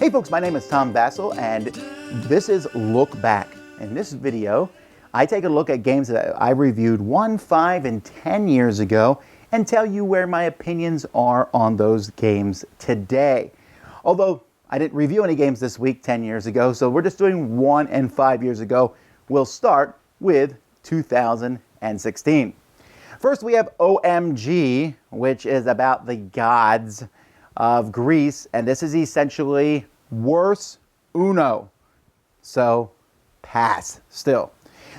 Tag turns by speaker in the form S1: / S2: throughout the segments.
S1: Hey folks, my name is Tom Vasel, and this is Look Back. In this video, I take a look at games that I reviewed 1, 5, and 10 years ago and tell you where my opinions are on those games today. Although I didn't review any games this week 10 years ago, so we're just doing 1 and 5 years ago. We'll start with 2016. First, we have OMG, which is about the gods of Greece, and this is essentially worse Uno. So, pass still.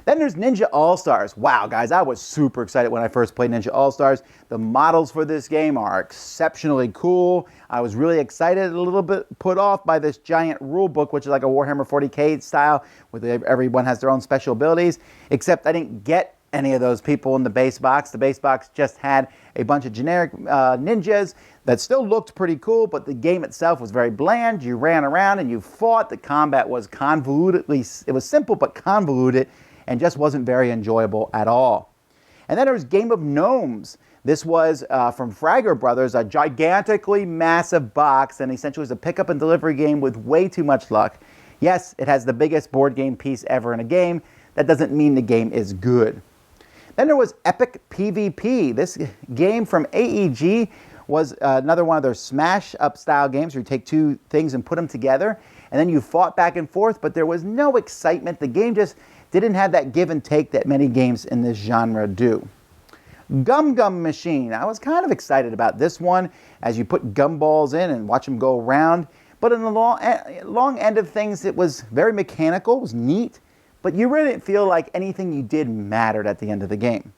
S1: Then there's Ninja All-Stars. Wow, guys, I was super excited when I first played Ninja All-Stars. The models for this game are exceptionally cool. I was really excited, a little bit put off by this giant rule book, which is like a Warhammer 40k style, where everyone has their own special abilities, except I didn't get any of those people in the base box. The base box just had a bunch of generic ninjas that still looked pretty cool, but the game itself was very bland. You ran around and you fought. The combat was convolutedly, it was simple but convoluted and just wasn't very enjoyable at all. And then there was Game of Gnomes. This was from Fragger Brothers, a gigantically massive box, and essentially was a pickup and delivery game with way too much luck. Yes, it has the biggest board game piece ever in a game. That doesn't mean the game is good. Then there was Epic PvP. This game from AEG was another one of their smash-up style games where you take two things and put them together, and then you fought back and forth, but there was no excitement. The game just didn't have that give and take that many games in this genre do. Gum Gum Machine. I was kind of excited about this one as you put gumballs in and watch them go around, but in the long end of things, it was very mechanical, it was neat, but you really didn't feel like anything you did mattered at the end of the game.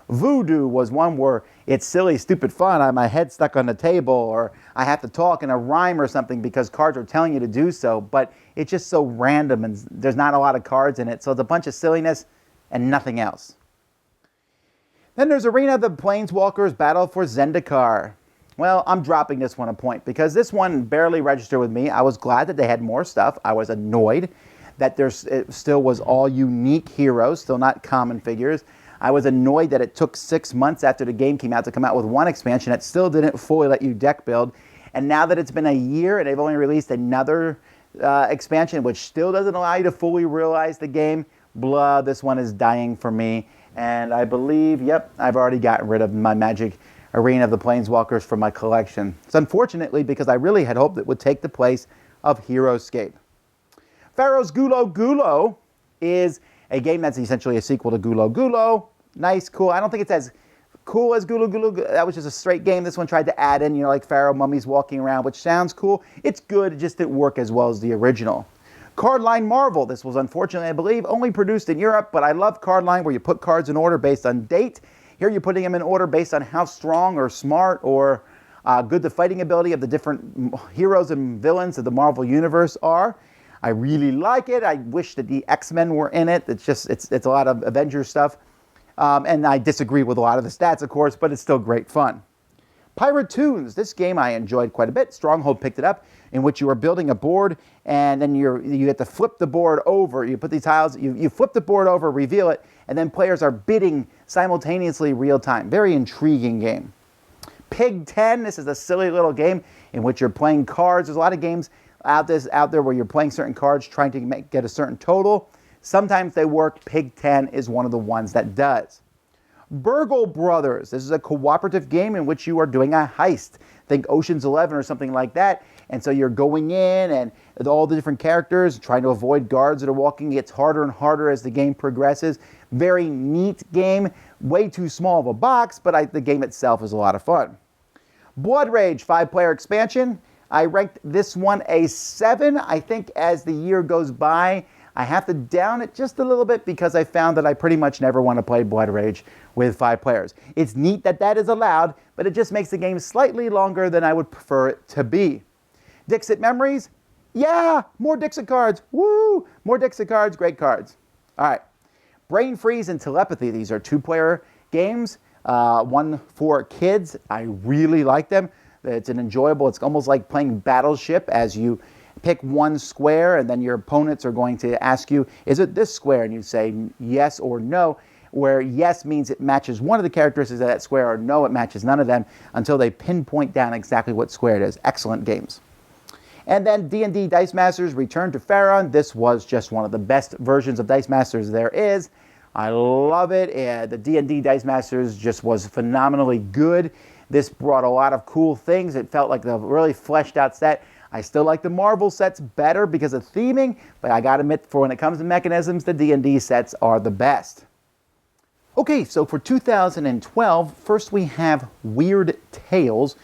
S1: Voodoo was one where it's silly, stupid fun. I have my head stuck on the table, or I have to talk in a rhyme or something because cards are telling you to do so, but it's just so random and there's not a lot of cards in it, so it's a bunch of silliness and nothing else. Then there's Arena of the Planeswalkers Battle for Zendikar. Well, I'm dropping this one a point because this one barely registered with me. I was glad that they had more stuff. I was annoyed that it still was all unique heroes, still not common figures. I was annoyed that it took 6 months after the game came out to come out with one expansion that still didn't fully let you deck build. And now that it's been a year and they've only released another expansion, which still doesn't allow you to fully realize the game, blah, this one is dying for me. And I believe, yep, I've already gotten rid of my Magic Arena of the Planeswalkers from my collection. It's unfortunately because I really had hoped it would take the place of Heroescape. Pharaoh's Gulo Gulo is a game that's essentially a sequel to Gulo Gulo. Nice, cool. I don't think it's as cool as Gulo Gulo. That was just a straight game. This one tried to add in, like Pharaoh mummies walking around, which sounds cool. It's good, it just didn't work as well as the original. Cardline Marvel. This was unfortunately, I believe, only produced in Europe, but I love Cardline where you put cards in order based on date. Here you're putting them in order based on how strong or smart or good the fighting ability of the different heroes and villains of the Marvel Universe are. I really like it. I wish that the X-Men were in it. It's a lot of Avengers stuff. And I disagree with a lot of the stats, of course, but it's still great fun. Pirate Tunes. This game I enjoyed quite a bit. Stronghold picked it up, in which you are building a board, and then you have to flip the board over. You put these tiles, you flip the board over, reveal it, and then players are bidding simultaneously real time. Very intriguing game. Pig 10. This is a silly little game in which you're playing cards. There's a lot of games out there where you're playing certain cards trying to get a certain total. Sometimes they work. Pig 10 is one of the ones that does. Burgle Brothers. This is a cooperative game in which you are doing a heist. Think Ocean's 11 or something like that. And so you're going in and all the different characters trying to avoid guards that are walking. It gets harder and harder as the game progresses. Very neat game. Way too small of a box, but the game itself is a lot of fun. Blood Rage 5-player expansion. I ranked this one a 7. I think as the year goes by, I have to down it just a little bit because I found that I pretty much never want to play Blood Rage with 5 players. It's neat that that is allowed, but it just makes the game slightly longer than I would prefer it to be. Dixit Memories? Yeah, more Dixit cards. Woo! More Dixit cards, great cards. All right. Brain Freeze and Telepathy. These are 2-player games, one for kids. I really like them. It's it's almost like playing Battleship as you pick one square and then your opponents are going to ask you, is it this square? And you say yes or no, where yes means it matches one of the characteristics of that square, or no, it matches none of them, until they pinpoint down exactly what square it is. Excellent games. And then D&D Dice Masters Return to Pharaoh. This was just one of the best versions of Dice Masters there is. I love it. The D&D Dice Masters just was phenomenally good. This brought a lot of cool things. It felt like a really fleshed out set. I still like the Marvel sets better because of theming, but I gotta admit, for when it comes to mechanisms, the D&D sets are the best. Okay, so for 2012, first we have Weird Tales.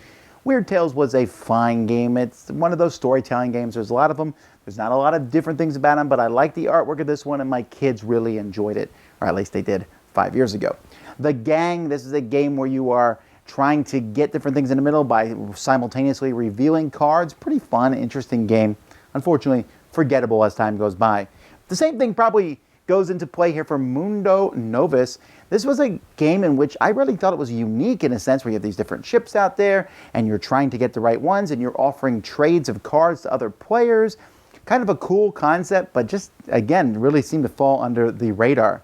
S1: Weird Tales was a fine game. It's one of those storytelling games. There's a lot of them. There's not a lot of different things about them, but I like the artwork of this one, and my kids really enjoyed it, or at least they did 5 years ago. The Gang, this is a game where you are trying to get different things in the middle by simultaneously revealing cards. Pretty fun, interesting game. Unfortunately, forgettable as time goes by. The same thing probably goes into play here for Mundo Novus. This was a game in which I really thought it was unique in a sense where you have these different ships out there and you're trying to get the right ones and you're offering trades of cards to other players. Kind of a cool concept, but just, again, really seemed to fall under the radar.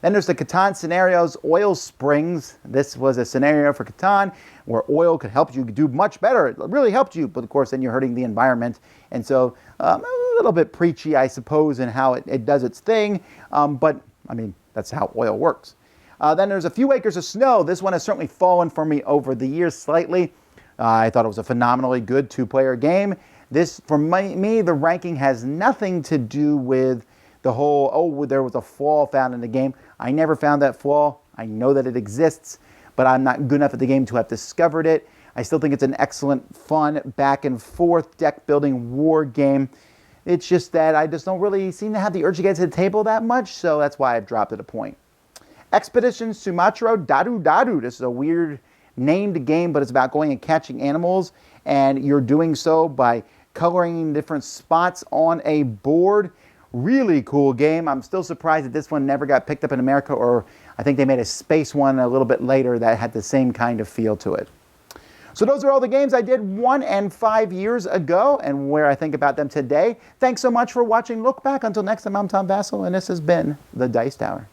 S1: Then there's the Catan scenarios, Oil Springs. This was a scenario for Catan where oil could help you do much better. It really helped you, but of course then you're hurting the environment. And so a little bit preachy, I suppose, in how it does its thing. But, I mean, that's how oil works. Then there's A Few Acres of Snow. This one has certainly fallen for me over the years slightly. I thought it was a phenomenally good two-player game. This, for me, the ranking has nothing to do with the whole, oh, there was a flaw found in the game. I never found that flaw. I know that it exists, but I'm not good enough at the game to have discovered it. I still think it's an excellent, fun, back and forth deck building war game. It's just that I just don't really seem to have the urge to get to the table that much, so that's why I've dropped it a point. Expedition Sumatra Dadu Dadu. This is a weird named game, but it's about going and catching animals, and you're doing so by coloring different spots on a board. Really cool game. I'm still surprised that this one never got picked up in America, or I think they made a space one a little bit later that had the same kind of feel to it. So those are all the games I did 1 and 5 years ago and where I think about them today. Thanks so much for watching Look Back. Until next time, I'm Tom Vasel, and this has been The Dice Tower.